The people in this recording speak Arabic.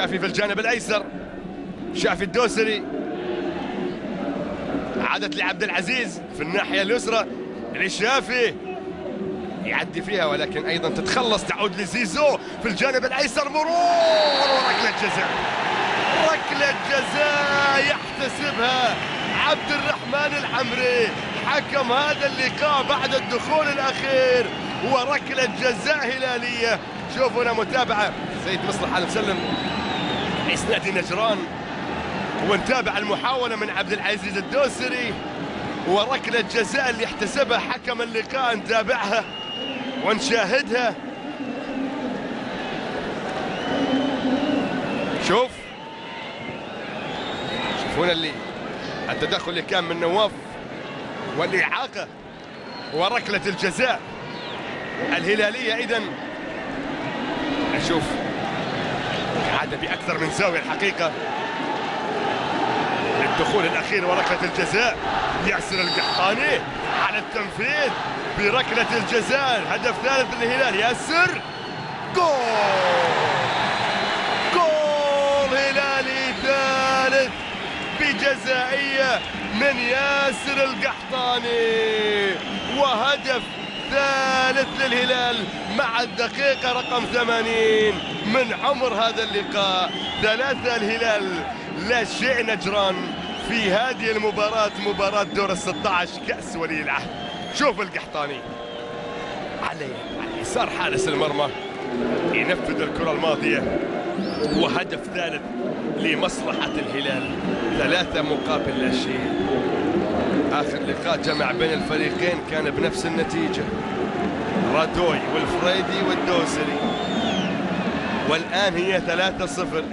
شافي في الجانب الايسر، شافي الدوسري، عادت لعبد العزيز في الناحيه اليسرى لشافي يعدي فيها، ولكن ايضا تتخلص، تعود لزيزو في الجانب الايسر، مرور وركله جزاء. ركله جزاء يحتسبها عبد الرحمن العمري حكم هذا اللقاء بعد الدخول الاخير، وركله جزاء هلاليه. شوفوا هنا متابعه سيد مصلح ال مسلم رئيس نادي نجران، ونتابع المحاوله من عبد العزيز الدوسري، وركله جزاء اللي احتسبها حكم اللقاء نتابعها ونشاهدها. شوفون التدخل اللي كان من نواف والإعاقة وركلة الجزاء الهلالية. إذن نشوف عاد بأكثر من زاوية الحقيقة الدخول الأخير وركلة الجزاء. ياسر القحطاني على التنفيذ بركلة الجزاء، هدف ثالث للهلال. ياسر، جول هلالي ثالث بجزائية من ياسر القحطاني، وهدف ثالث للهلال مع الدقيقة رقم 80 من عمر هذا اللقاء. 3 الهلال لا شيء نجران في هذه المباراة، مباراة دور ال16 كأس ولي العهد. شوف القحطاني على يسار حارس المرمى ينفذ الكرة الماضية، وهدف ثالث لمصلحة الهلال. 3 مقابل لا شيء. آخر لقاء جمع بين الفريقين كان بنفس النتيجة، رادوي والفريدي والدوسري، والآن هي 3-0.